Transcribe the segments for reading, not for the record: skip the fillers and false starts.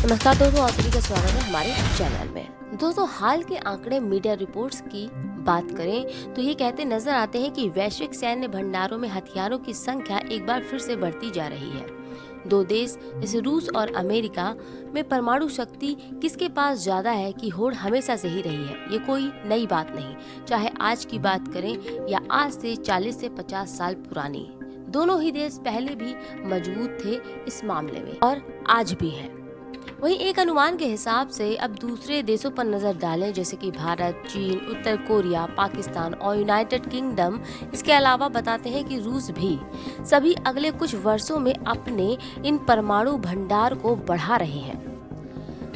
नमस्कार दोस्तों, आप सभी का स्वागत है हमारे चैनल में। दोस्तों, हाल के आंकड़े मीडिया रिपोर्ट्स की बात करें तो ये कहते नजर आते हैं कि वैश्विक सैन्य भंडारों में हथियारों की संख्या एक बार फिर से बढ़ती जा रही है। दो देश जैसे रूस और अमेरिका में परमाणु शक्ति किसके पास ज्यादा है की होड़ हमेशा से ही रही है। ये कोई नई बात नहीं, चाहे आज की बात करें या आज से 40 से 50 साल पुरानी। दोनों ही देश पहले भी मजबूत थे इस मामले में और आज भी हैं। वहीं एक अनुमान के हिसाब से अब दूसरे देशों पर नजर डालें, जैसे कि भारत, चीन, उत्तर कोरिया, पाकिस्तान और यूनाइटेड किंगडम। इसके अलावा बताते हैं कि रूस भी सभी अगले कुछ वर्षों में अपने इन परमाणु भंडार को बढ़ा रहे हैं।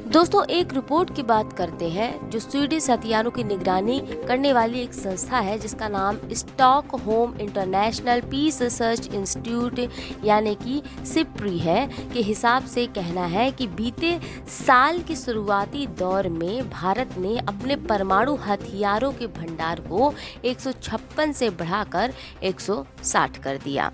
दोस्तों, एक रिपोर्ट की बात करते हैं जो स्वीडिश हथियारों की निगरानी करने वाली एक संस्था है जिसका नाम Stockholm International Peace Research Institute यानी कि सिप्री है के हिसाब से कहना है कि बीते साल के शुरुआती दौर में भारत ने अपने परमाणु हथियारों के भंडार को 156 से बढ़ाकर 160 कर दिया।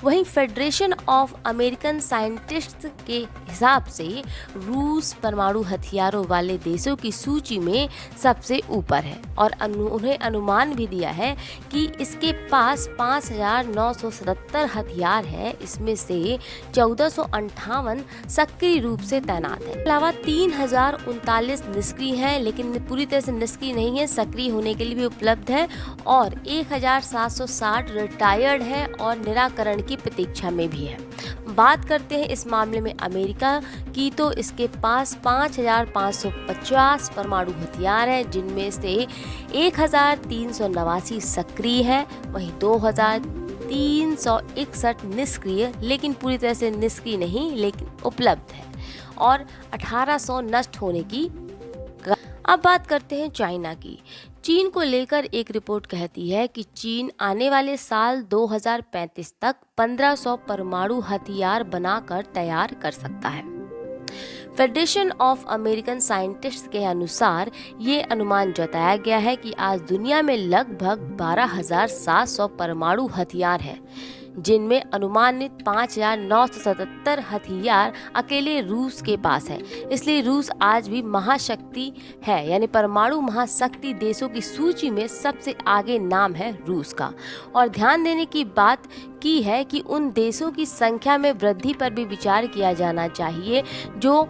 वहीं फेडरेशन ऑफ अमेरिकन साइंटिस्ट्स के हिसाब से रूस परमाणु हथियारों वाले देशों की सूची में सबसे ऊपर है और उन्हें अनुमान भी दिया है कि इसके पास 5,977 हथियार है। इसमें से 1,458 सक्रिय रूप से तैनात है। अलावा 3,039 निष्क्रिय हैं, लेकिन पूरी तरह से निष्क्रिय नहीं है, सक्रिय होने के लिए भी उपलब्ध है और 1,760 रिटायर्ड है और निराकरण की प्रतीक्षा में भी है। बात करते हैं इस मामले में अमेरिका की, तो इसके पास 5,550 परमाणु हथियार हैं, जिनमें से 1,389 सक्रिय है, वहीं 2,361 निष्क्रिय, लेकिन पूरी तरह से निष्क्रिय नहीं लेकिन उपलब्ध है और 1,800 नष्ट होने की। अब बात करते हैं चाइना की। चीन को लेकर एक रिपोर्ट कहती है कि चीन आने वाले साल 2035 तक 1,500 परमाणु हथियार बनाकर तैयार कर सकता है। फेडरेशन ऑफ अमेरिकन साइंटिस्ट्स के अनुसार ये अनुमान जताया गया है कि आज दुनिया में लगभग 12,700 परमाणु हथियार हैं, जिनमें अनुमानित 5,977 हथियार अकेले रूस के पास है। इसलिए रूस आज भी महाशक्ति है, यानी परमाणु महाशक्ति देशों की सूची में सबसे आगे नाम है रूस का। और ध्यान देने की बात की है कि उन देशों की संख्या में वृद्धि पर भी विचार किया जाना चाहिए जो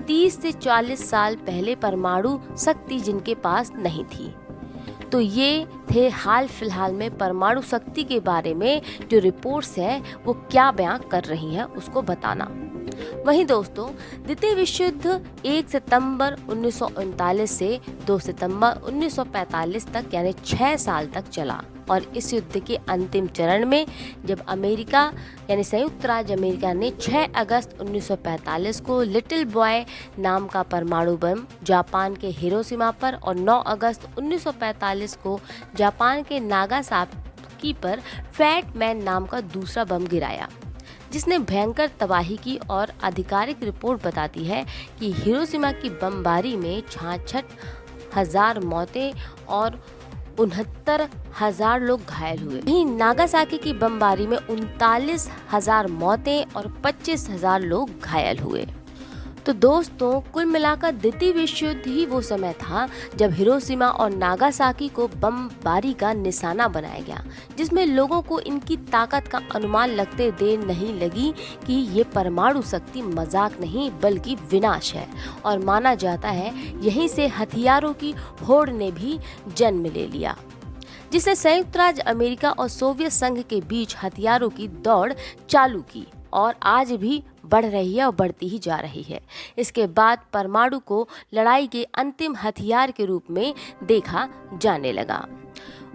30 से 40 साल पहले परमाणु शक्ति जिनके पास नहीं थी। तो ये थे हाल फिलहाल में परमाणु शक्ति के बारे में जो रिपोर्ट्स है वो क्या बयां कर रही हैं उसको बताना। वहीं दोस्तों, द्वितीय विश्व युद्ध 1 सितंबर 1939 से 2 सितंबर 1945 तक यानी 6 साल तक चला और इस युद्ध के अंतिम चरण में जब अमेरिका यानी संयुक्त राज्य अमेरिका ने 6 अगस्त 1945 को लिटिल बॉय नाम का परमाणु बम जापान के हिरोशिमा पर और 9 अगस्त 1945 को जापान के नागासाकी पर फैट मैन नाम का दूसरा बम गिराया, जिसने भयंकर तबाही की। और आधिकारिक रिपोर्ट बताती है कि हिरोशिमा की बमबारी में 66,000 मौतें और 69,000 लोग घायल हुए। वहीं नागासाकी की बमबारी में 39,000 मौतें और 25,000 लोग घायल हुए। तो दोस्तों, कुल मिलाकर द्वितीय विश्व युद्ध ही वो समय था जब हिरोशिमा और नागासाकी को बमबारी का निशाना बनाया गया, जिसमें लोगों को इनकी ताकत का अनुमान लगते देर नहीं लगी कि ये परमाणु शक्ति मजाक नहीं बल्कि विनाश है। और माना जाता है यहीं से हथियारों की होड़ ने भी जन्म ले लिया, जिससे संयुक्त राज्य अमेरिका और सोवियत संघ के बीच हथियारों की दौड़ चालू की और आज भी बढ़ रही है और बढ़ती ही जा रही है। इसके बाद परमाणु को लड़ाई के अंतिम हथियार के रूप में देखा जाने लगा।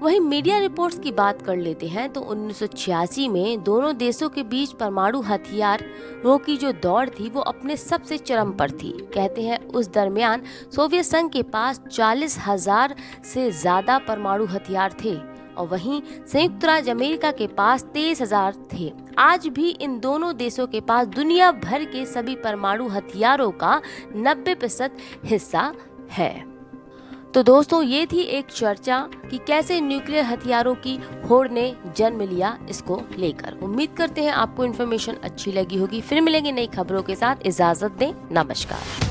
वहीं मीडिया रिपोर्ट्स की बात कर लेते हैं तो 1986 में दोनों देशों के बीच परमाणु हथियारों की जो दौड़ थी वो अपने सबसे चरम पर थी। कहते हैं उस दरमियान सोवियत संघ के पास 40,000 से ज्यादा परमाणु हथियार थे और वहीं संयुक्त राज्य अमेरिका के पास 23,000 थे। आज भी इन दोनों देशों के पास दुनिया भर के सभी परमाणु हथियारों का 90% हिस्सा है। तो दोस्तों ये थी एक चर्चा कि कैसे न्यूक्लियर हथियारों की होड़ ने जन्म लिया इसको लेकर। उम्मीद करते हैं आपको इन्फॉर्मेशन अच्छी लगी होगी। फिर मिलेंगे नई खबरों के साथ, इजाजत दें, नमस्कार।